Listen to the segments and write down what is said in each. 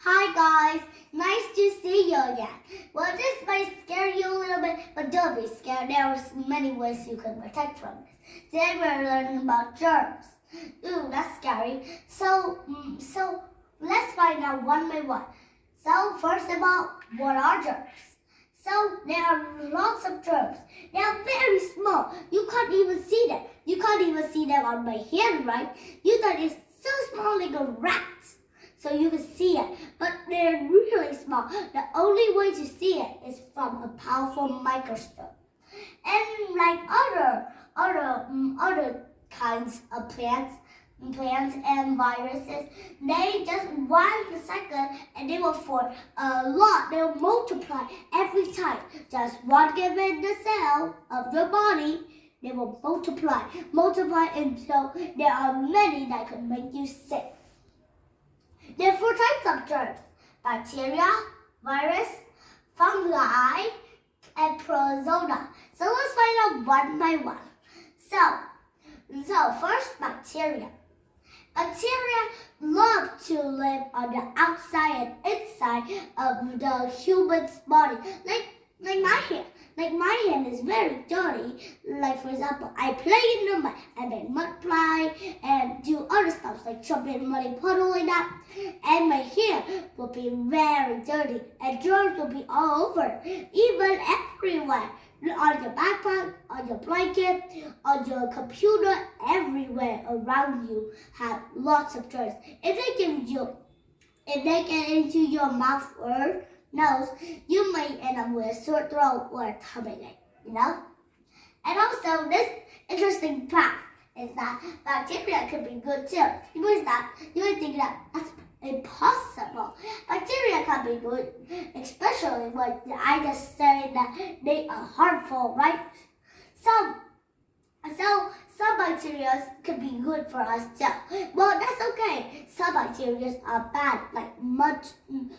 Hi guys, nice to see you again. Well, this might scare you a little bit, but don't be scared. There are many ways you can protect from this. Today we're learning about germs. Ooh, that's scary. So let's find out one by one. So first of all, what are germs? So there are lots of germs. They are very small. You can't even see them. You can't even see them on my hand, right? You thought it's so small like a rat. So you can see it, but they're really small. The only way to see it is from a powerful microscope. And like other kinds of plants and viruses, they just 1 second and they will form a lot. They will multiply every time. Just one given the cell of your body, they will multiply until there are many that can make you sick. There are 4 types of germs: bacteria, virus, fungi, and protozoa. So let's find out one by one. So first, bacteria. Bacteria love to live on the outside and inside of the human's body, like my hand. Like my hand is very dirty. Like for example, I play in the mud and then multiply and do other stuff like jump in a muddy puddle like that. And my hand will be very dirty and germs will be all over, even everywhere. On your backpack, on your blanket, on your computer, everywhere around you have lots of germs. If they get into your mouth or nose, you may end up with a sore throat or a tummy ache, And also, this interesting fact is that bacteria can be good too. You would think that that's impossible. Bacteria can be good, especially when I just said that they are harmful, right? So some bacteria could be good for us too. Well, that's okay. Some bacteria are bad, like mud and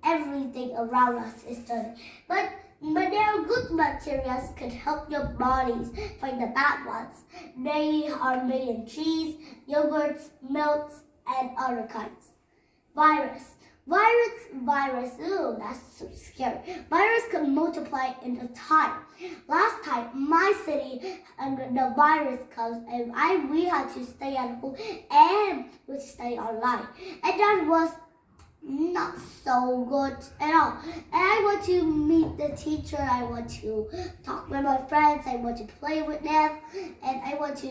everything around us is dirty. But there are good bacteria can help your bodies fight the bad ones. They are made in cheese, yogurts, milks, and other kinds. Virus, ooh, that's so scary. Virus can multiply in a time. Last time, my city, the virus comes, and we had to stay at home and we stay online. And that was not so good at all. And I want to meet the teacher, I want to talk with my friends, I want to play with them, and I want to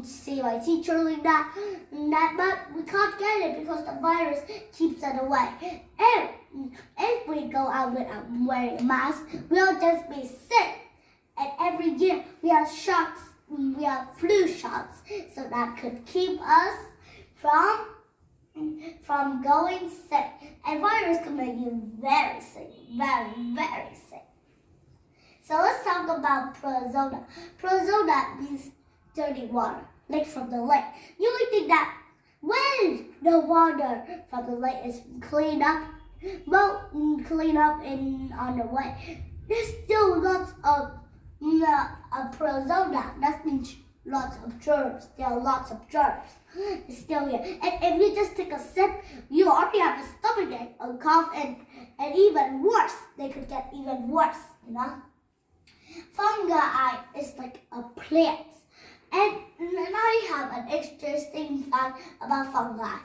see my teacher like that, but we can't get it because the virus keeps it away. And if we go out without wearing a mask, we'll just be sick. And every year we have flu shots, so that could keep us from going sick. And virus can make you very sick, very, very sick. So let's talk about protozoa. Protozoa means dirty water, like from the lake. You would think that when the water from the lake is cleaned up, in on the way, there's still lots of protozoa. That means lots of germs. There are lots of germs still here. And if you just take a sip, you already have a stomachache, a cough, and even worse. They could get even worse, Fungi is like a plant. And I have an interesting fact about fungi.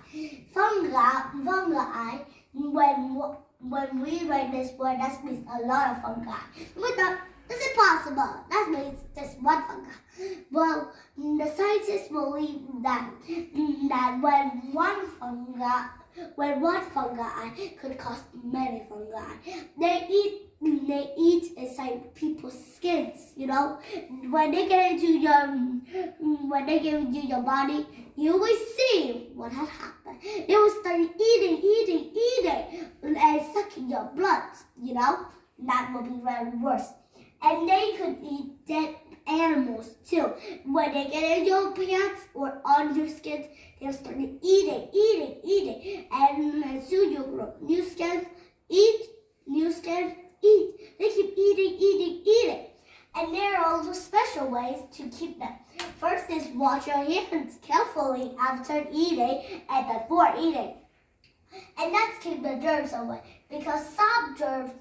Fungi, when we write this word, that means a lot of fungi. We thought, it's impossible. That means just one fungi. Well, the scientists believe that when one fungi could cause many fungi. They eat inside people's skins. When they get into your body, you will see what has happened. They will start eating, and sucking your blood. That will be very worse. And they could eat dead animals too. When they get in your pants or on your skin, they'll start eating. And soon you'll grow new skin, eat. They keep eating. And there are also special ways to keep them. First is wash your hands carefully after eating and before eating. And that's keep the germs away. Because some germs,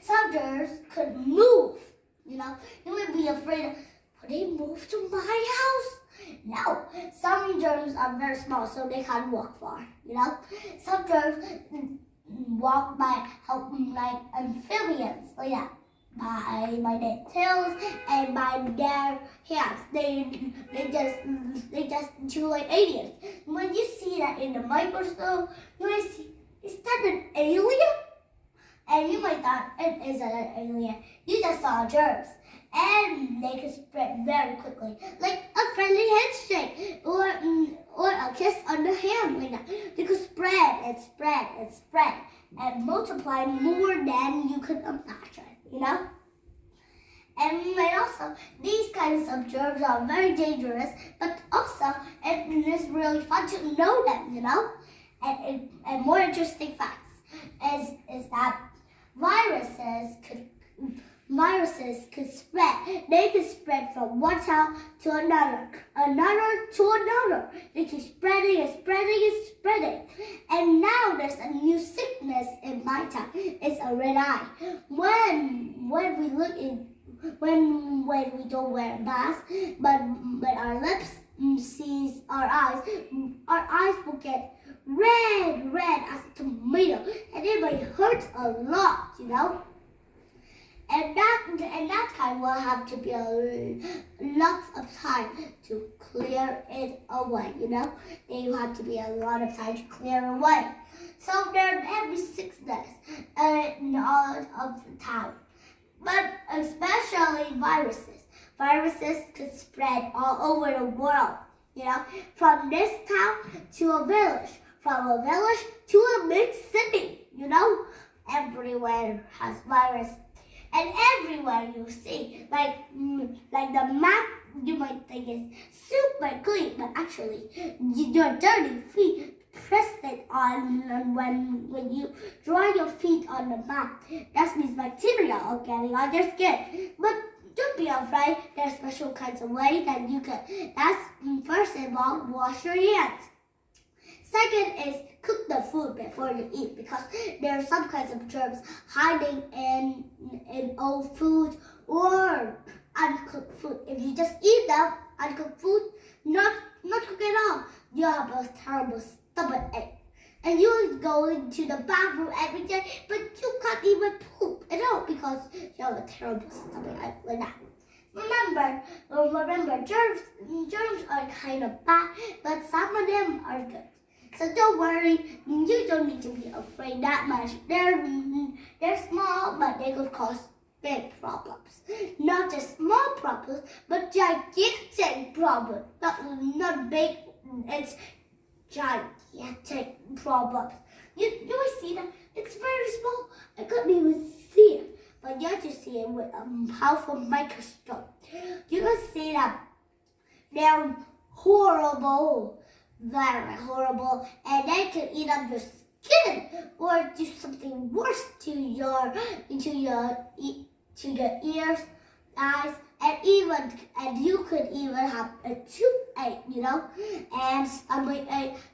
some germs could move. You would be afraid of, would they move to my house? No. Some germs are very small, so they can't walk far. Some germs walk by helping like amphibians, like that. By their tails and by their hands. They just chew like aliens. When you see that in the microscope, you might see, is that an alien? And you might thought it is an alien. You just saw germs. And they can spread very quickly. Like a friendly handshake or a kiss on the hand, like that. They could spread and spread and spread and multiply more than you could imagine. And also, these kinds of germs are very dangerous, but also it is really fun to know them, And more interesting facts is that viruses could spread. They could spread from one cell to another to another. They keep spreading and spreading and spreading. And now there's a new sickness in my town. It's a red eye. When we look in, when we don't wear masks, but our lips sees our eyes will get red as a tomato, and it might hurt a lot, And that kind will have to be lots of time to clear it away, They will have to be a lot of time to clear away. So there's every sickness in all of the town. But especially viruses. Viruses could spread all over the world, From this town to a village. From a village to a big city, Everywhere has virus. And everywhere you see, like the map, you might think is super clean, but actually your dirty feet pressed it on when you draw your feet on the map. That means bacteria are getting on your skin. But don't be afraid. There's special kinds of ways that you can. That's first of all, wash your hands. Second is cook the food before you eat, because there are some kinds of germs hiding in old food or uncooked food. If you just eat that uncooked food, not cooked at all, you have a terrible stomachache. And you go into the bathroom every day, but you can't even poop at all because you have a terrible stomachache like that. Remember, germs are kind of bad, but some of them are good. So don't worry, you don't need to be afraid that much. They're small, but they could cause big problems. Not just small problems, but gigantic problems. Not big, it's gigantic problems. You will see that it's very small. I couldn't even see it, but you have to see it with a powerful microscope. You can see that they're horrible. Very horrible, and they can eat up your skin or do something worse to your ears, eyes, and you could even have a toothache, and stomach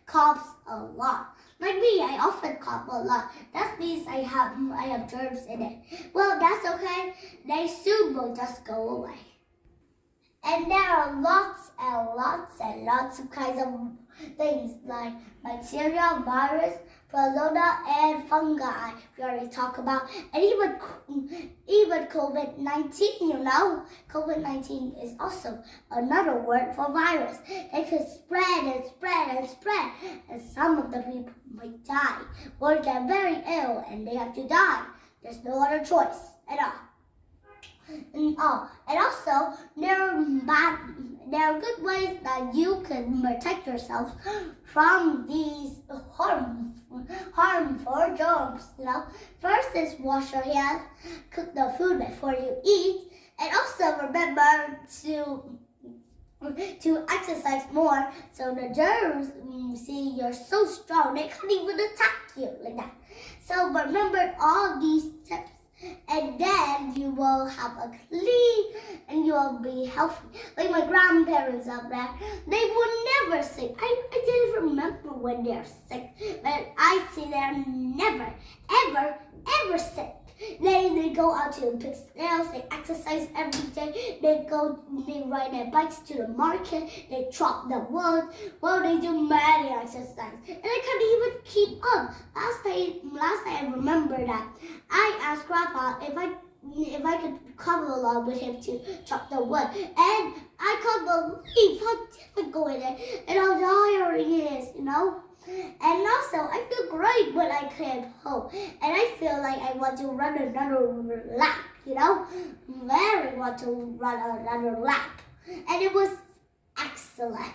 coughs a lot. Like me, I often cough a lot. That means I have germs in it. Well, that's okay. They soon will just go away. And there are lots and lots and lots of kinds of things like bacteria, virus, protozoa, and fungi. We already talked about, and even COVID-19. COVID-19 is also another word for virus. They can spread and spread and spread, and some of the people might die or get very ill, and they have to die. There's no other choice at all. And also, there are good ways that you can protect yourself from these harmful germs. First is wash your hands, cook the food before you eat, and also remember to exercise more, so the germs see you're so strong they can't even attack you like that. So remember all these tips. And then you will have a clean and you will be healthy. Like my grandparents up there, they would never sick. I didn't remember when they're sick, but I see they're never, ever sick. They go out to pick snails, they exercise every day, they ride their bikes to the market, they chop the wood, well they do many exercise. And I can't even keep up. Last time I remember that I asked Grandpa if I could come along with him to chop the wood. And I can't believe how difficult it is and how tiring it is, you know? And also, I feel great when I came home. And I feel like I want to run another lap, you know? Very want to run another lap. And it was excellent.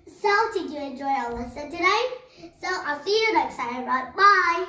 So, did you enjoy our lesson today? So, I'll see you next time. Bye.